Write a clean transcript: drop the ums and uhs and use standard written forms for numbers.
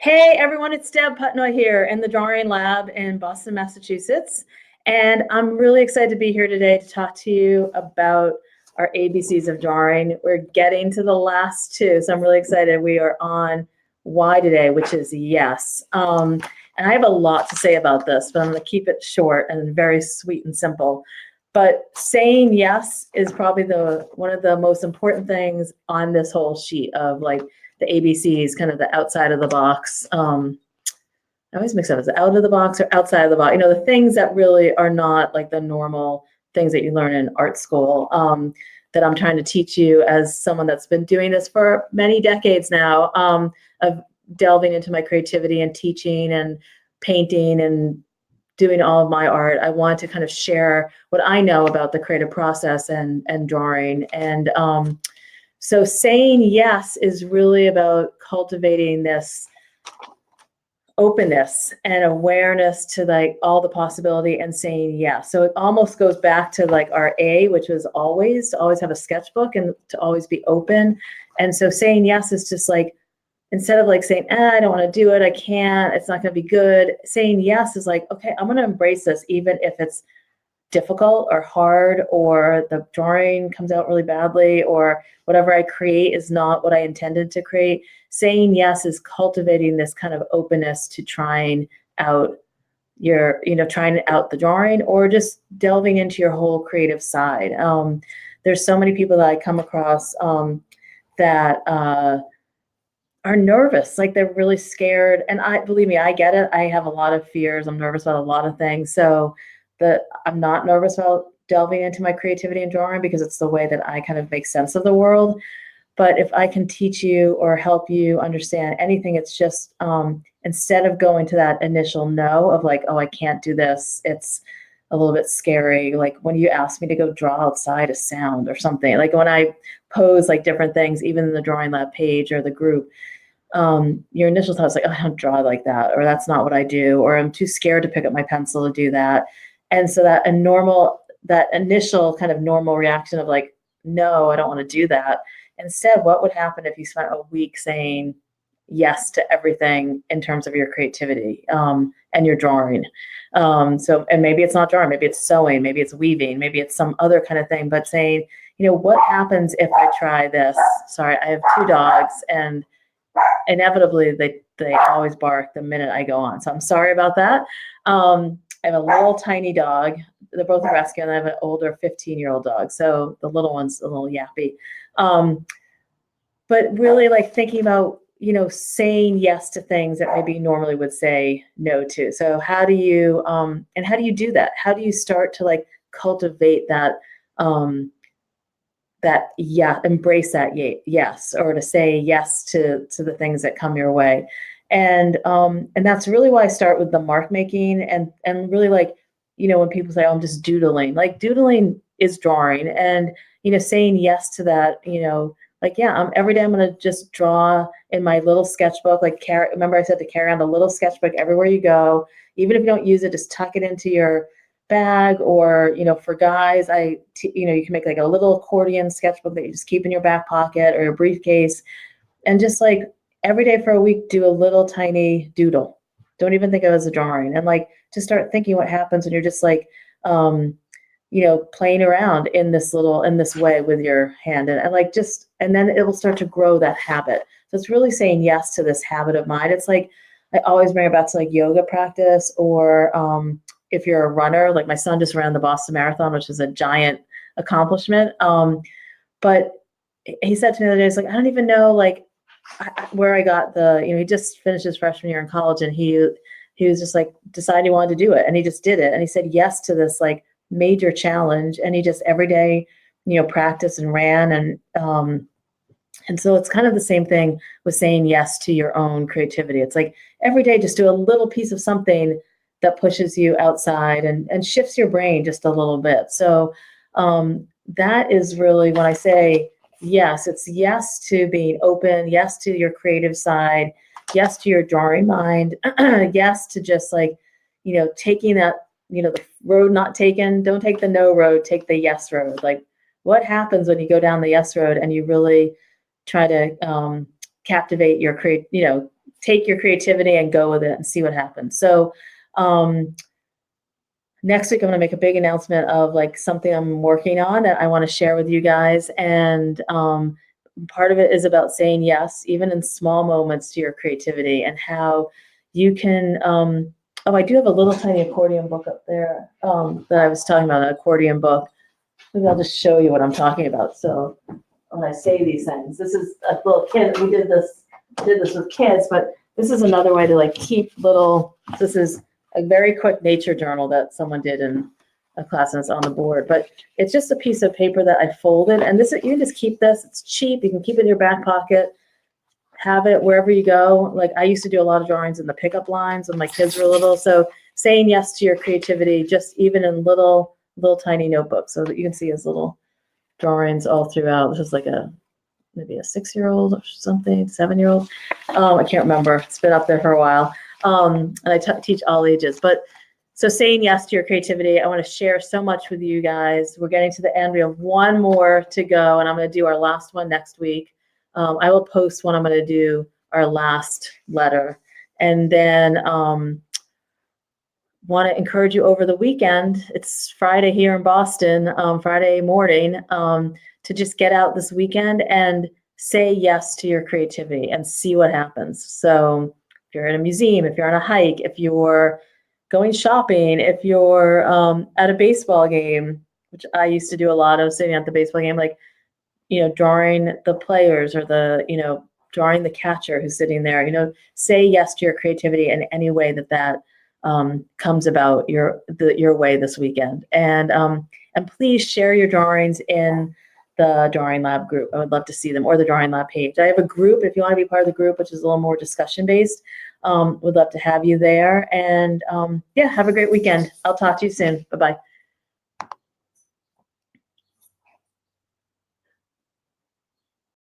Hey everyone, it's Deb Putnoy here in the Drawing Lab in Boston, Massachusetts. And I'm really excited to be here today to talk to you about our ABCs of drawing. We're getting to the last two, so I'm really excited. We are on Y today, which is yes. And I have a lot to say about this, but I'm going to keep it short and very sweet and simple. But saying yes is probably one of the most important things on this whole sheet of like the ABCs, kind of the outside of the box. I always mix up, is it out of the box or outside of the box? You know, the things that really are not like the normal things that you learn in art school, that I'm trying to teach you as someone that's been doing this for many decades now, of delving into my creativity and teaching and painting and doing all of my art. I want to kind of share what I know about the creative process and drawing. And so saying yes is really about cultivating this openness and awareness to like all the possibility and saying yes. So it almost goes back to like our A, which was always to always have a sketchbook and to always be open. And so saying yes is just like, instead of like saying, I don't want to do it, I can't, it's not going to be good. Saying yes is like, okay, I'm going to embrace this, even if it's difficult or hard, or the drawing comes out really badly, or whatever I create is not what I intended to create. Saying yes is cultivating this kind of openness to trying out trying out the drawing or just delving into your whole creative side. There's so many people that I come across that are nervous, like they're really scared. And believe me, I get it. I have a lot of fears. I'm nervous about a lot of things. So I'm not nervous about delving into my creativity and drawing because it's the way that I kind of make sense of the world. But if I can teach you or help you understand anything, it's just instead of going to that initial no of like, oh, I can't do this, it's a little bit scary. Like when you ask me to go draw outside a sound or something, like when I pose like different things, even in the Drawing Lab page or the group, your initial thought is like, oh, I don't draw like that, or that's not what I do, or I'm too scared to pick up my pencil to do that. And so that initial kind of normal reaction of like, no, I don't want to do that. Instead, what would happen if you spent a week saying yes to everything in terms of your creativity and your drawing? And maybe it's not drawing, maybe it's sewing, maybe it's weaving, maybe it's some other kind of thing, but saying, what happens if I try this? Sorry, I have two dogs and inevitably they always bark the minute I go on. So I'm sorry about that. I have a little tiny dog. They're both a rescue, and I have an older 15-year-old dog. So the little one's a little yappy. But really like thinking about, saying yes to things that maybe normally would say no to. So how do you do that? How do you start to like cultivate that, embrace that yes, or to say yes to the things that come your way. And that's really why I start with the mark making and really like, when people say, oh, I'm just doodling, like doodling is drawing, and, saying yes to that, like, yeah, every day I'm going to just draw in my little sketchbook, like remember I said to carry on a little sketchbook everywhere you go, even if you don't use it, just tuck it into your bag, or, for guys, you can make like a little accordion sketchbook that you just keep in your back pocket or your briefcase, and just like every day for a week, do a little tiny doodle. Don't even think of it as a drawing, and like just start thinking what happens when you're just like, playing around in this way with your hand, and then it will start to grow that habit. So it's really saying yes to this habit of mine. It's like, I always bring it back to like yoga practice, or if you're a runner, like my son just ran the Boston Marathon, which is a giant accomplishment. But he said to me the other day, he's like, I don't even know like where I got he just finished his freshman year in college, and he was just like decided he wanted to do it, and he just did it. And he said yes to this like major challenge, and he just every day, practiced and ran. And so it's kind of the same thing with saying yes to your own creativity. It's like every day, just do a little piece of something that pushes you outside and shifts your brain just a little bit. So that is really when I say yes, it's yes to being open, yes to your creative side, yes to your drawing mind, yes to just like, taking that, the road not taken, don't take the no road, take the yes road. Like what happens when you go down the yes road and you really try to captivate your take your creativity and go with it and see what happens. So next week, I'm going to make a big announcement of like something I'm working on that I want to share with you guys. And part of it is about saying yes, even in small moments, to your creativity, and how you can. Oh, I do have a little tiny accordion book up there that I was talking about, an accordion book. Maybe I'll just show you what I'm talking about. So when I say these things, this is a little kid. We did this with kids, but this is another way to like keep little. This is a very quick nature journal that someone did in a class, and it's on the board. But it's just a piece of paper that I folded, and this, you can just keep this. It's cheap. You can keep it in your back pocket. Have it wherever you go. Like I used to do a lot of drawings in the pickup lines when my kids were little. So saying yes to your creativity, just even in little tiny notebooks, so that you can see his little drawings all throughout. This is like maybe a 6-year-old or something, 7-year-old. I can't remember. It's been up there for a while. And I teach all ages. But so saying yes to your creativity, I want to share so much with you guys. We're getting to the end. We have one more to go, and I'm going to do our last one next week. I will post when I'm going to do our last letter. And then want to encourage you over the weekend. It's Friday here in Boston, Friday morning, to just get out this weekend and say yes to your creativity and see what happens. So if you're in a museum, if you're on a hike, if you're going shopping, if you're at a baseball game, which I used to do a lot of, sitting at the baseball game, like, drawing the players, or drawing the catcher who's sitting there, say yes to your creativity in any way that comes about your way this weekend. And please share your drawings in the Drawing Lab group. I would love to see them, or the Drawing Lab page. I have a group, if you want to be part of the group, which is a little more discussion based. Would love to have you there. And yeah, have a great weekend. I'll talk to you soon. Bye-bye.